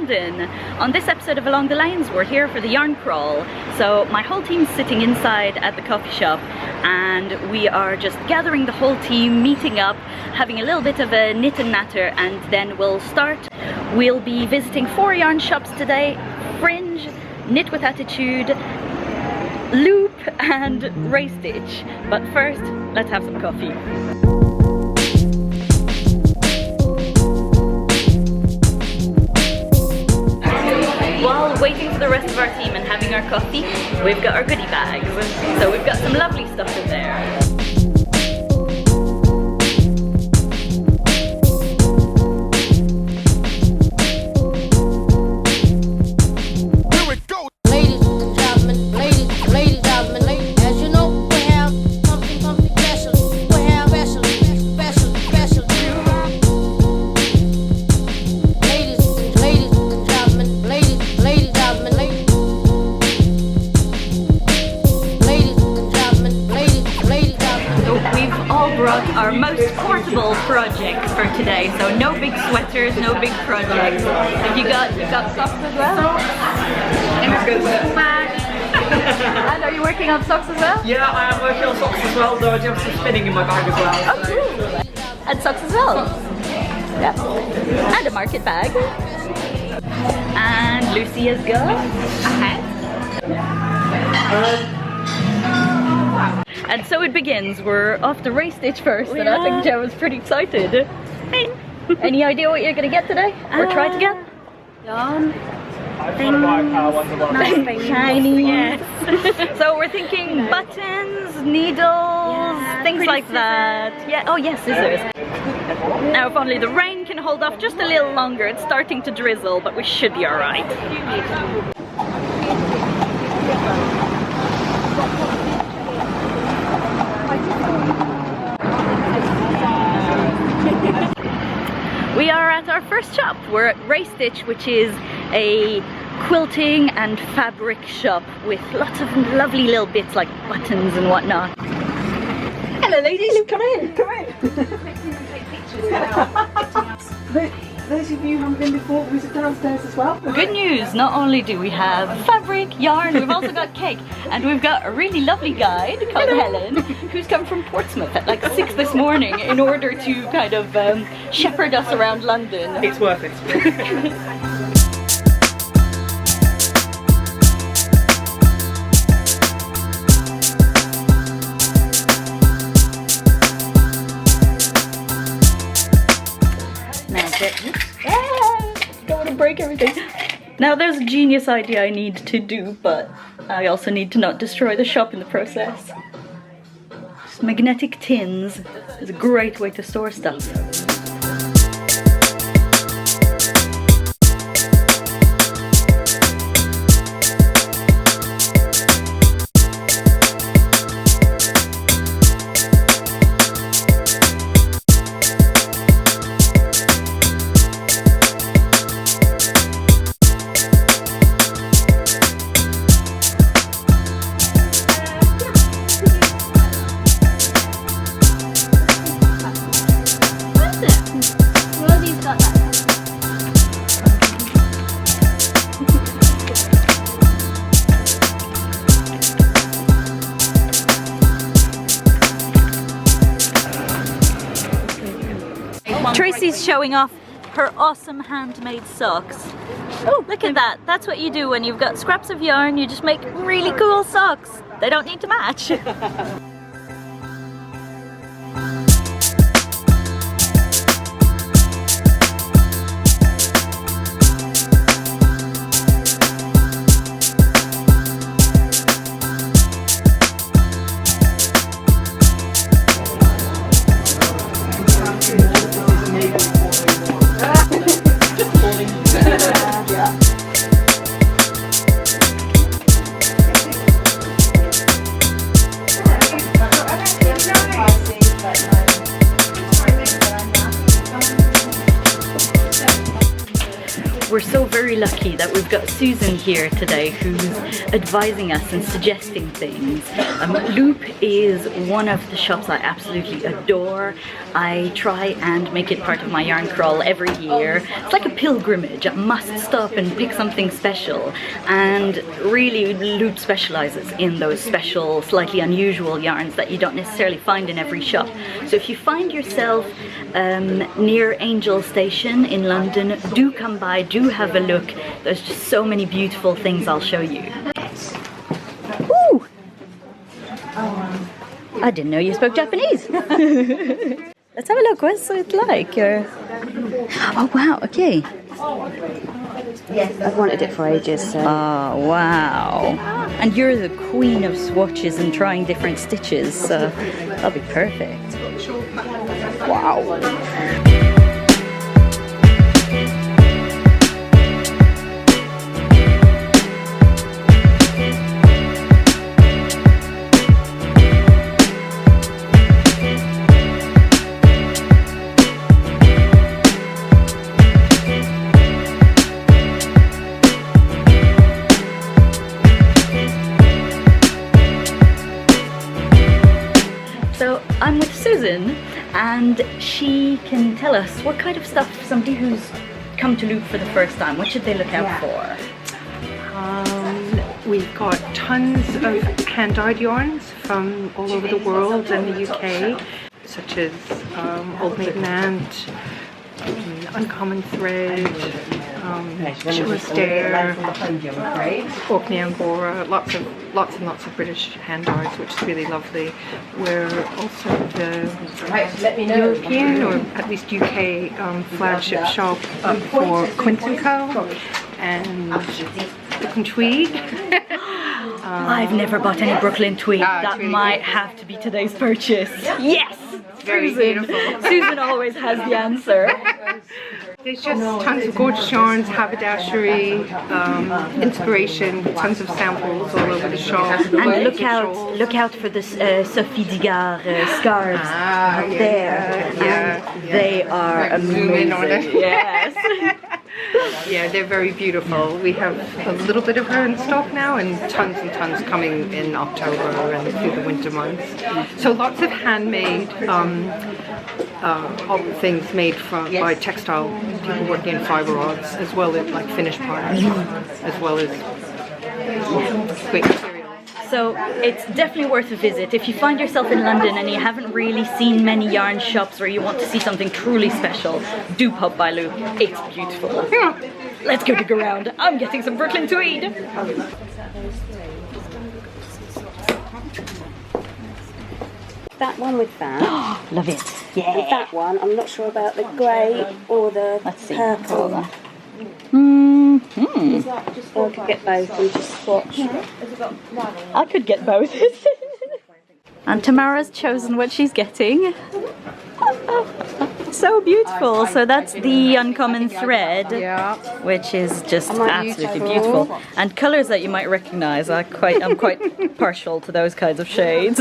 London. On this episode of Along the Lanes, we're here for the yarn crawl. So my whole team's sitting inside at the coffee shop and we are just gathering the whole team, meeting up, having a little bit of a knit and natter, and then we'll start. We'll be visiting 4 yarn shops today: Fringe, Knit with Attitude, Loop and Ray Stitch. But first, let's have some coffee. While waiting for the rest of our team and having our coffee, we've got our goodie bags. So we've got some lovely stuff in there. Our most portable project for today, so no big sweaters, no big projects. You got socks as well? And are you working on socks as well? Yeah, I am working on socks as well, though I do have some spinning in my bag as well. Oh, cool. And socks as well? Yeah. And a market bag. And Lucy has got a hat. And so it begins. We're off to Ray Stitch first, and I think Joe was pretty excited. Hey. Any idea what you're going to get today? Or try to get? Yarn. Nice things. Shiny. Yes. So we're thinking buttons, needles, things like that. Yeah. Oh yes, scissors. Now if only the rain can hold off just a little longer. It's starting to drizzle, but we should be alright. We are at our first shop. We're at Ray Stitch, which is a quilting and fabric shop with lots of lovely little bits like buttons and whatnot. Hello ladies, come in, come in. Those of you who haven't been before, visit downstairs as well. Good news, not only do we have fabric, yarn, we've also got cake, and we've got a really lovely guide called Helen, who's come from Portsmouth at like 6 this morning in order to kind of shepherd us around London. It's worth it. Don't want to break everything. Now there's a genius idea I need to do, but I also need to not destroy the shop in the process. Just magnetic tins is a great way to store stuff. Tracey's showing off her awesome handmade socks. Oh, look at that. That's what you do when you've got scraps of yarn. You just make really cool socks. They don't need to match. we're so very lucky that we've got Susan here today who's advising us and suggesting things. Loop is one of the shops I absolutely adore. I try and make it part of my yarn crawl every year. It's like a pilgrimage. I must stop and pick something special, and really Loop specializes in those special, slightly unusual yarns that you don't necessarily find in every shop. So if you find yourself near Angel Station in London, do come by, do have a look. There's just so many beautiful things I'll show you. Ooh! I didn't know you spoke Japanese. Let's have a look. What's it like? Oh wow, okay. Yes, I've wanted it for ages. So. Oh wow. And you're the queen of swatches and trying different stitches, so that'll be perfect. Wow. So I'm with Susan, and she can tell us what kind of stuff somebody who's come to Loop for the first time, what should they look out for? We've got tons of hand-dyed yarns from all over the world and the UK, such as Old Maiden Ant, Uncommon Thread, Sugar Stare, Orkney Angora, lots and lots of British hand dyes, which is really lovely. We're also the European, or at least UK, flagship shop for Quint & Co. and Brooklyn Tweed. I've never bought any Brooklyn Tweed. That really might beautiful. have to be today's purchase. Yes! Very Susan. beautiful. Susan always has the answer. There's just tons of gorgeous yarns, haberdashery, inspiration, tons of samples all over the shop. And look out for the Sophie Digard scarves up there. Yeah, They are Zoom in on amazing. it. Yes. Yeah, they're very beautiful. We have a little bit of her in stock now, and tons coming in October and through the winter months. So lots of handmade things made by textile people working in fibre rods, as well as like finished parts, as well as great materials. So it's definitely worth a visit. If you find yourself in London and you haven't really seen many yarn shops, or you want to see something truly special, do pop by Loop. It's beautiful. Let's go dig around. I'm getting some Brooklyn Tweed. That one with that. Love it. And that one, I'm not sure about the grey or the purple. Or I could get both and just swatch. I could get both. And Tamara's chosen what she's getting. So beautiful. So that's the Uncommon Thread, which is just absolutely beautiful. And colours that you might recognise. I'm quite partial to those kinds of shades.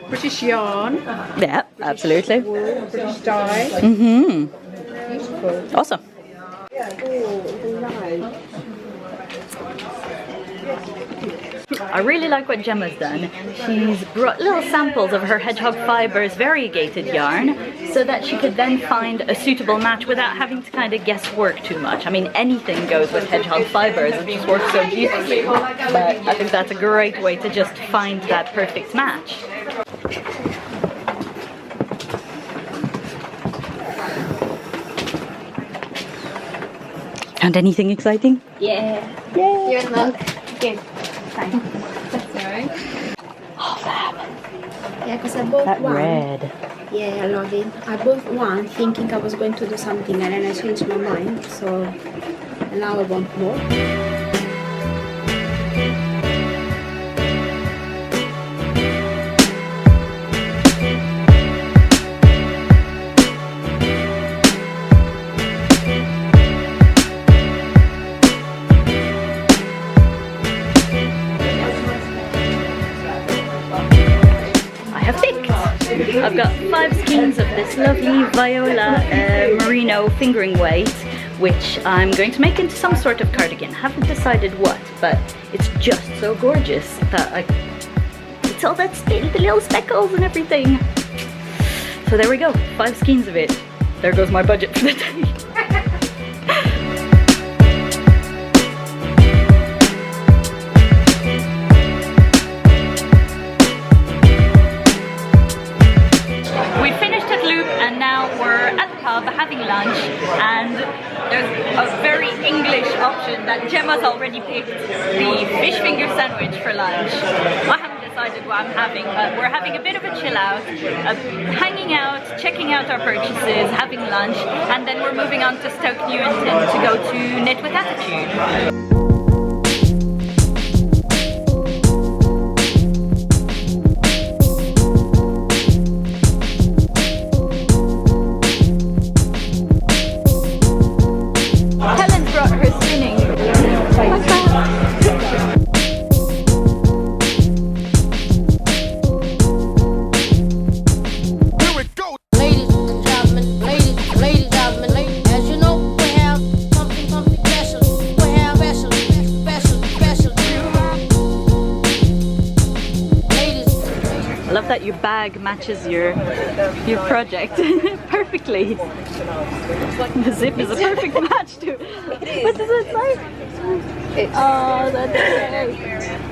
British yarn. Yeah, absolutely. British dye. Beautiful. Awesome. I really like what Gemma's done. She's brought little samples of her hedgehog fibres variegated yarn so that she could then find a suitable match without having to kind of guess work too much. I mean, anything goes with hedgehog fibres, it just works so beautifully. But I think that's a great way to just find that perfect match. Found anything exciting? Yeah. Yeah. You're not. Okay. Fine. Oh, fab. Yeah, because I bought That one. red. Yeah, I love it. I bought one thinking I was going to do something, and then I changed my mind. So now I want more. I've got 5 skeins of this lovely Viola merino fingering weight which I'm going to make into some sort of cardigan. Haven't decided what, but it's just so gorgeous that it's all that the little speckles and everything. So there we go, 5 skeins of it. There goes my budget for the day. Having lunch, and there's a very English option that Gemma's already picked, the fish finger sandwich for lunch. I haven't decided what I'm having, but we're having a bit of a chill out, hanging out, checking out our purchases, having lunch, and then we're moving on to Stoke Newington to go to Knit with Attitude. That your bag matches your project perfectly. The zip is a perfect match to it. What does it say? Oh, that's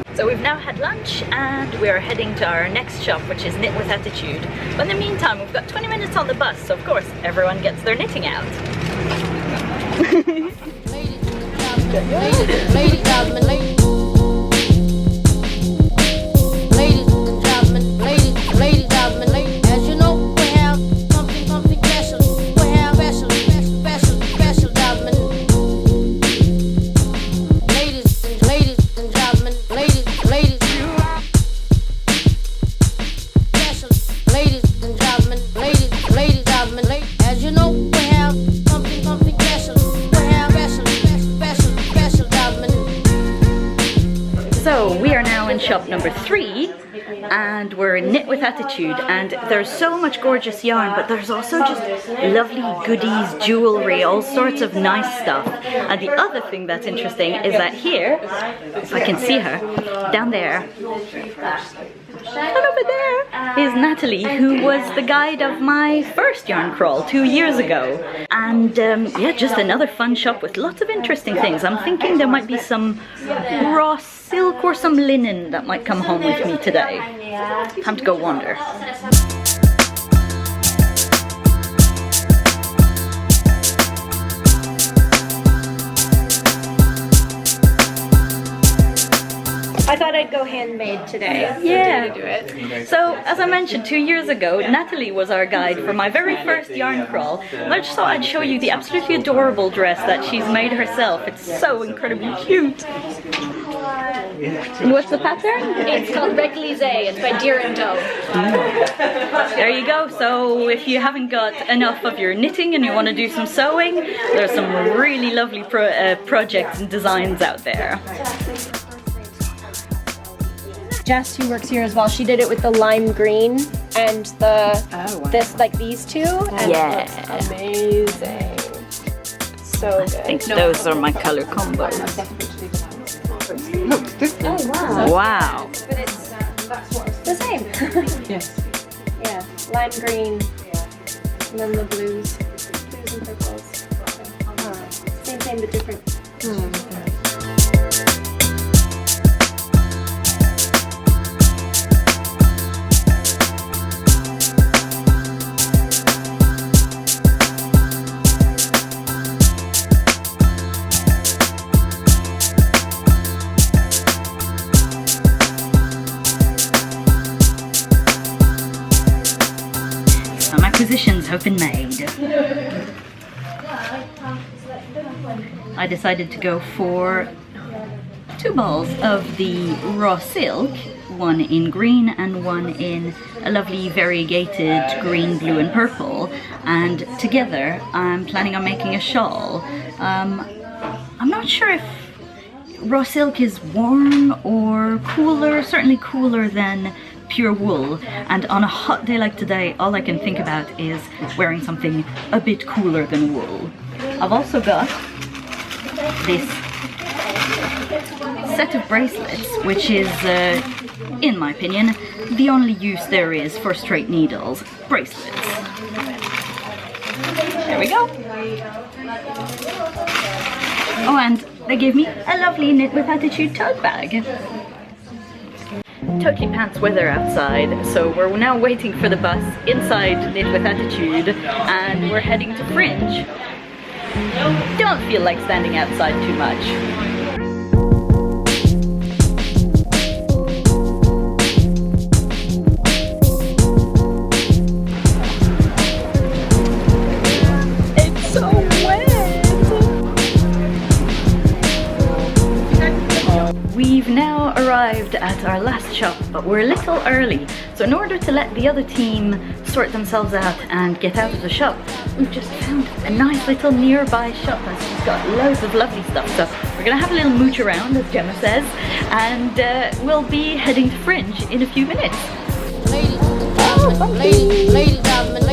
great. So we've now had lunch and we're heading to our next shop, which is Knit with Attitude. But in the meantime, we've got 20 minutes on the bus, so of course everyone gets their knitting out. So we are now in shop number 3 and we're in Knit with Attitude, and there's so much gorgeous yarn, but there's also just lovely goodies, jewellery, all sorts of nice stuff. And the other thing that's interesting is that here, if I can see her, down there, and over there is Natalie, who was the guide of my first yarn crawl 2 years ago. And yeah, just another fun shop with lots of interesting things. I'm thinking there might be some raw silk or some linen that might come home with me today. Time to go wander. I thought I'd go handmade today. Yeah. To do it. So, as I mentioned, 2 years ago, Natalie was our guide for my very first yarn crawl. And I just thought I'd show you the absolutely adorable dress that she's made herself. It's so incredibly cute. What's the pattern? It's called Réglise. It's by Deer and Doe. There you go. So if you haven't got enough of your knitting and you want to do some sewing, there's some really lovely projects and designs out there. Jess, who works here as well, she did it with the lime green and the this, like these two. And yeah, amazing. So good. I think those are my color combos. Oh wow! Wow. But it's the same. Yes. Yeah, lime green, and then the blues and purples. Same but different. Some acquisitions have been made. I decided to go for 2 balls of the raw silk, one in green and one in a lovely variegated green, blue and purple, and together I'm planning on making a shawl. I'm not sure if raw silk is warm or cooler, certainly cooler than pure wool, and on a hot day like today all I can think about is wearing something a bit cooler than wool. I've also got this set of bracelets, which is, in my opinion, the only use there is for straight needles. Bracelets. There we go. Oh, and they gave me a lovely Knit with Attitude tote bag. Totally pants weather outside, so we're now waiting for the bus inside Knit with Attitude, and we're heading to Fringe. Don't feel like standing outside too much. We've now arrived at our last shop, but we're a little early. So in order to let the other team sort themselves out and get out of the shop, we've just found a nice little nearby shop that's just got loads of lovely stuff. So we're gonna have a little mooch around, as Gemma says, and we'll be heading to Fringe in a few minutes. Ladies and gentlemen, ladies and gentlemen,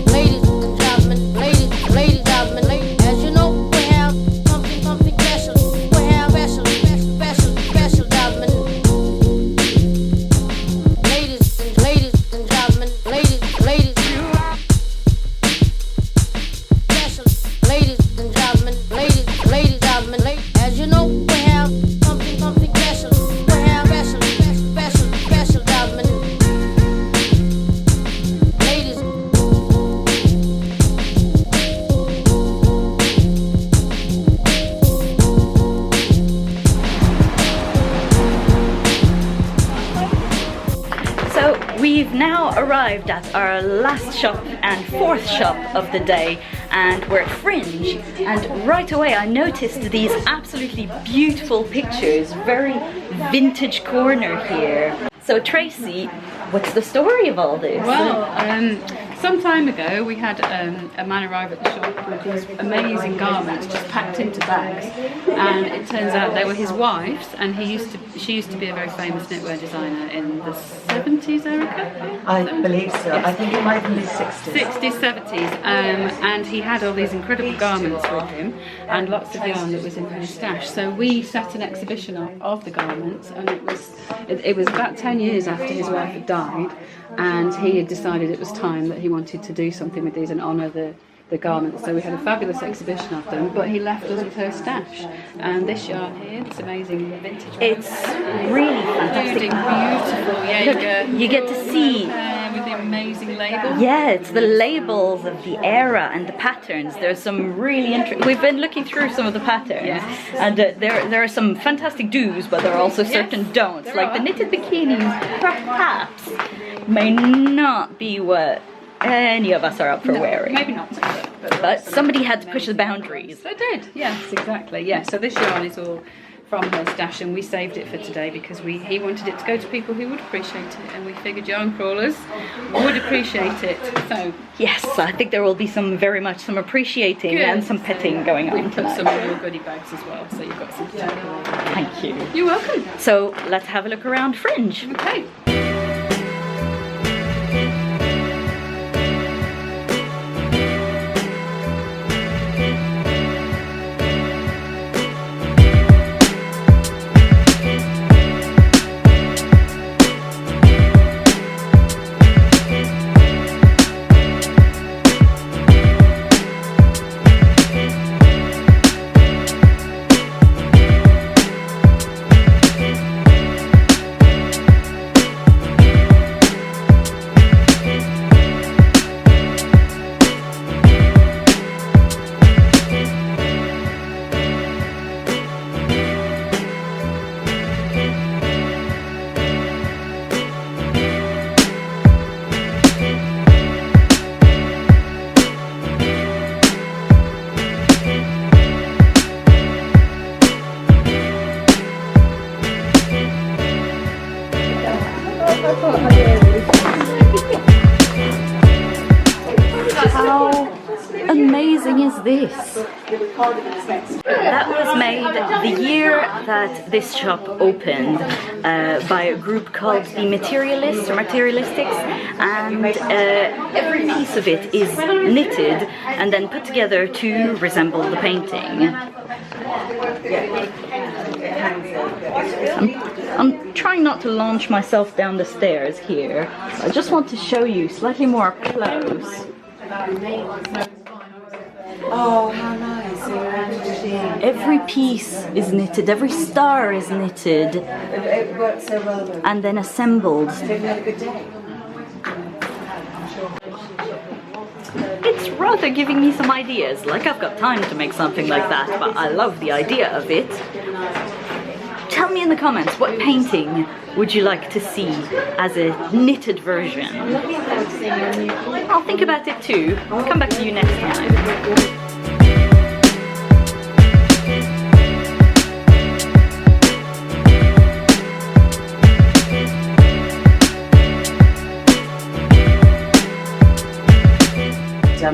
ladies and gentlemen, as you know, we have something special. We have special gentlemen. Ladies and gentlemen, ladies, special. Ladies and gentlemen, ladies, as you know, we have something special. We have special gentlemen. Ladies. So we've now arrived at our last shop and fourth shop of the day, and we're at Fringe, and right away I noticed these absolutely beautiful pictures, very vintage corner here. So Tracey, what's the story of all this? Well, some time ago we had a man arrive at the shop with these amazing garments just packed into bags, and it turns out they were his wife's, and she used to be a very famous knitwear designer in the 70s, Erika? I believe so. I think it might be the 60s. 60s, 70s, and he had all these incredible garments with him and lots of yarn that was in his stash. So we set an exhibition of the garments, and it was about 10 years after his wife had died, and he had decided it was time that he wanted to do something with these and honour the garments. So we had a fabulous exhibition of them, but he left us with her stash. And this yarn here, this amazing vintage one. It's really fantastic. Beautiful, yeah. You get to see. With the amazing label. Yeah, it's the labels of the era and the patterns. There's some really interesting. We've been looking through some of the patterns, Yes. and there are some fantastic do's, but there are also certain don'ts. there Like are. the knitted bikinis, perhaps may not be what any of us are up for wearing. Maybe not. But somebody had to push the boundaries. I did, yes, exactly. Yeah, so this yarn is all from her stash, and we saved it for today because he wanted it to go to people who would appreciate it, and we figured yarn crawlers would appreciate it. So Yes, I think there will be some appreciating Good. and some petting going we on put some tonight. in your goodie bags as well, so you've got some to take away. Thank you. You're welcome. So let's have a look around Fringe. Okay. amazing is this? That was made the year that this shop opened by a group called the Materialists or Materialistics, and every piece of it is knitted and then put together to resemble the painting. I'm trying not to launch myself down the stairs here. I just want to show you slightly more close. Oh, how nice. Every piece is knitted, every star is knitted It worked so well though. and then assembled. Have you had a good day? It's rather giving me some ideas. Like, I've got time to make something like that, but I love the idea of it. Tell me in the comments, what painting would you like to see as a knitted version? I'll think about it too. I'll come back to you next time.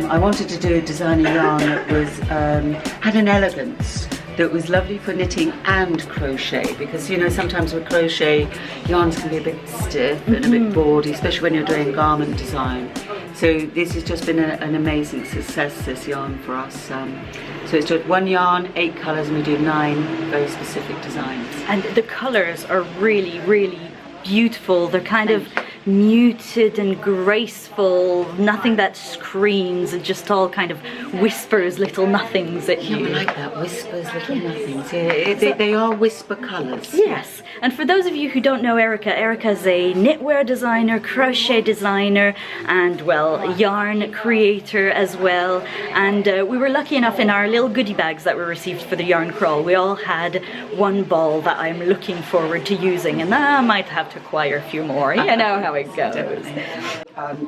I wanted to do a designer yarn that was had an elegance that was lovely for knitting and crochet, because you know sometimes with crochet yarns can be a bit stiff and a bit boardy, especially when you're doing garment design. So this has just been an amazing success, this yarn for us. So it's just one yarn, 8 colours, and we do 9 very specific designs. And the colours are really, really beautiful. They're kind of muted and graceful, nothing that screams, and just all kind of whispers little nothings at you. I like that, whispers little nothings. Yeah, they are whisper colours. Yes, and for those of you who don't know Erika, Erika's a knitwear designer, crochet designer, and well, yarn creator as well. And we were lucky enough in our little goodie bags that we received for the yarn crawl, we all had one ball that I'm looking forward to using, and I might have to acquire a few more. You know how it goes.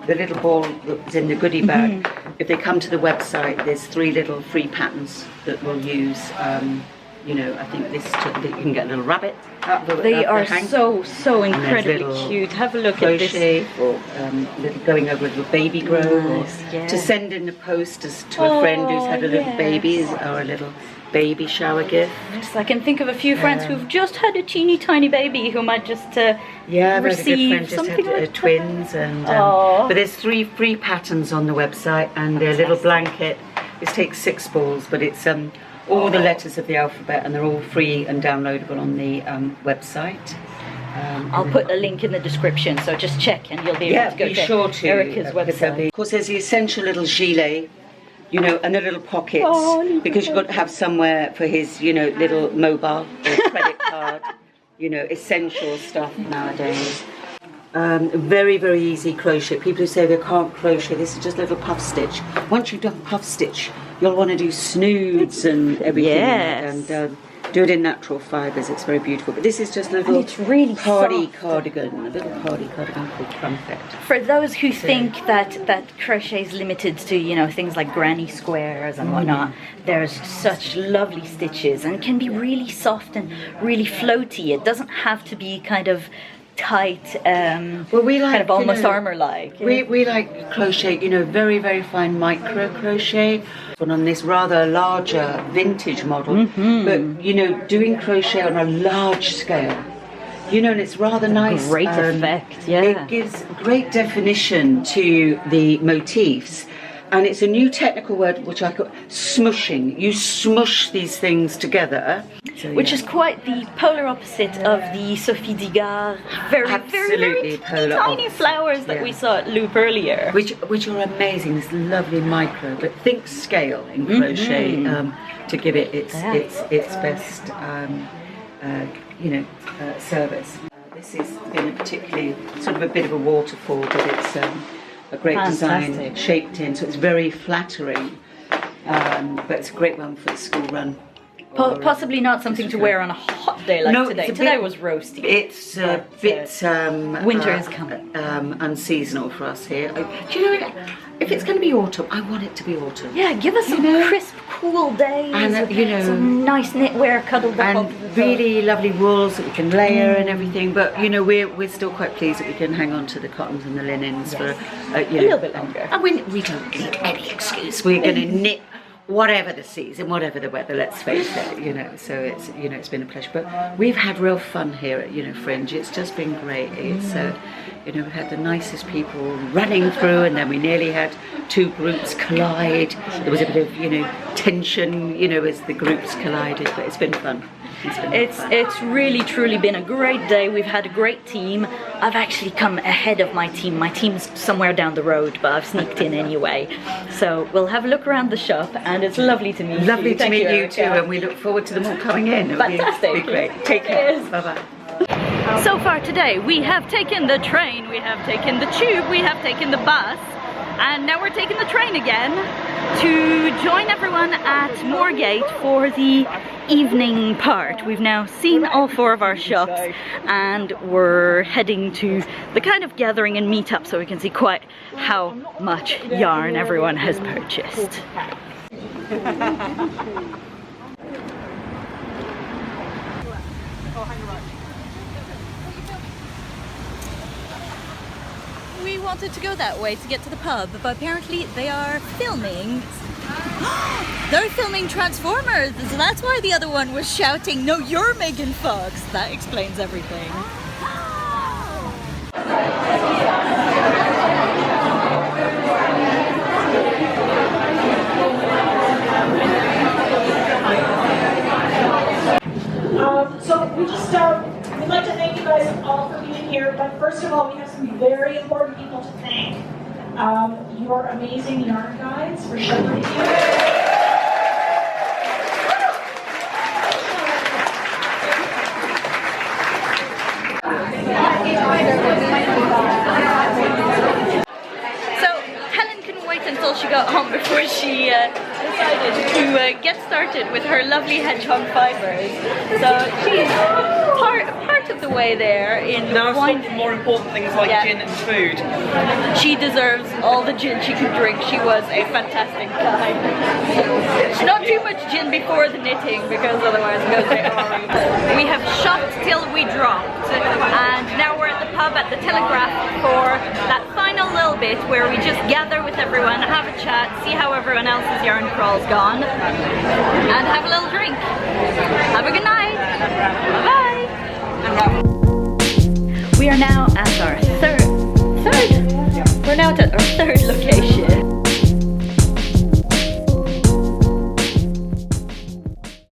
The little ball that's in the goodie bag, if they come to the website, there's 3 little free patterns that we'll use. You know, I think this, you can get a little rabbit. They are so incredibly cute. Have a look at this. Or little going over with a baby grow, Nice, yeah. to send in the post to a friend who's had a little baby, or a little baby shower gift. Yes, I can think of a few friends who've just had a teeny tiny baby who might just receive something like twins, and but there's 3 free patterns on the website, and their little blanket. This takes 6 balls, but it's all the letters of the alphabet, and they're all free and downloadable on the website. I'll put a link in the description, so just check and you'll be able to go to Erika's website. Of course, there's the essential little gilet, you know, and the little pockets, because you've got to have somewhere for his, you know, little mobile or credit card, you know, essential stuff nowadays. Very, very easy crochet. People who say they can't crochet, this is just a little puff stitch. Once you've done puff stitch, you'll want to do snoods and everything, and do it in natural fibres. It's very beautiful. But this is just a little party cardigan, a little party cardigan called Crumpet. For those who think that crochet is limited to, you know, things like granny squares and whatnot, there's such lovely stitches, and it can be really soft and really floaty. It doesn't have to be kind of tight, well, we like, kind of almost, you know, armour-like. We like crochet, you know, very, very fine micro crochet. And on this rather larger vintage model, but you know, doing crochet on a large scale, you know, and it's rather nice. Great effect, yeah. It gives great definition to the motifs. And it's a new technical word which I call smushing. You smush these things together. So, which is quite the polar opposite of the Sophie Digard very tiny flowers that we saw at Loop earlier. Which are amazing, this lovely micro, but think scale in crochet to give it its best you know, service. This has been a particularly sort of a bit of a waterfall, but it's a great design shaped in, so it's very flattering, but it's a great one for the school run. Possibly not something to wear on a hot day like today. Today was roasty. It's a bit winter is coming. Unseasonal for us here. Do you know, if it's going to be autumn, I want it to be autumn. Yeah, give us some crisp, cool days, and you know, some nice knitwear cuddled up, and really lovely wools that we can layer and everything. But you know, we're still quite pleased that we can hang on to the cottons and the linens for you know, a little bit longer. And we don't need any excuse. We're going to knit whatever the season, whatever the weather, let's face it, you know, so it's, you know, it's been a pleasure. But we've had real fun here at, you know, Fringe. It's just been great. It's, you know, we've had the nicest people running through, and then we nearly had two groups collide. There was a bit of, you know, tension, you know, as the groups collided, but it's been fun. It's really truly been a great day. We've had a great team. I've actually come ahead of my team. My team's somewhere down the road, but I've sneaked in anyway. So we'll have a look around the shop, and it's lovely to meet you. Lovely to meet you Erika. too, and we look forward to them all coming in. It'll Fantastic. be great. Take care. Cheers. Bye-bye. So far today, we have taken the train, we have taken the tube, we have taken the bus, and now we're taking the train again to join everyone at Moorgate for the evening part. We've now seen all 4 of our shops, and we're heading to the kind of gathering and meetup so we can see quite how much yarn everyone has purchased. We wanted to go that way to get to the pub, but apparently they are filming. They're filming Transformers, so that's why the other one was shouting, "No, you're Megan Fox." That explains everything. So we just we'd like to thank you guys all for being here, but first of all, we have some very important people to thank. Your amazing yarn guides for shepherding you. So Helen couldn't wait until she got home before she decided to get started with her lovely hedgehog fibers. So she's part of the way there in Now wine. some more important things like gin and food. She deserves all the gin she could drink. She was a fantastic guide. Not too much gin before the knitting, because otherwise it goes down. We have shopped till we dropped, and now we're at the pub at the Telegraph for that final little bit where we just gather with everyone, have a chat, see how everyone else's yarn crawl's gone, and have a little drink. Have a good night. Bye. We are now at our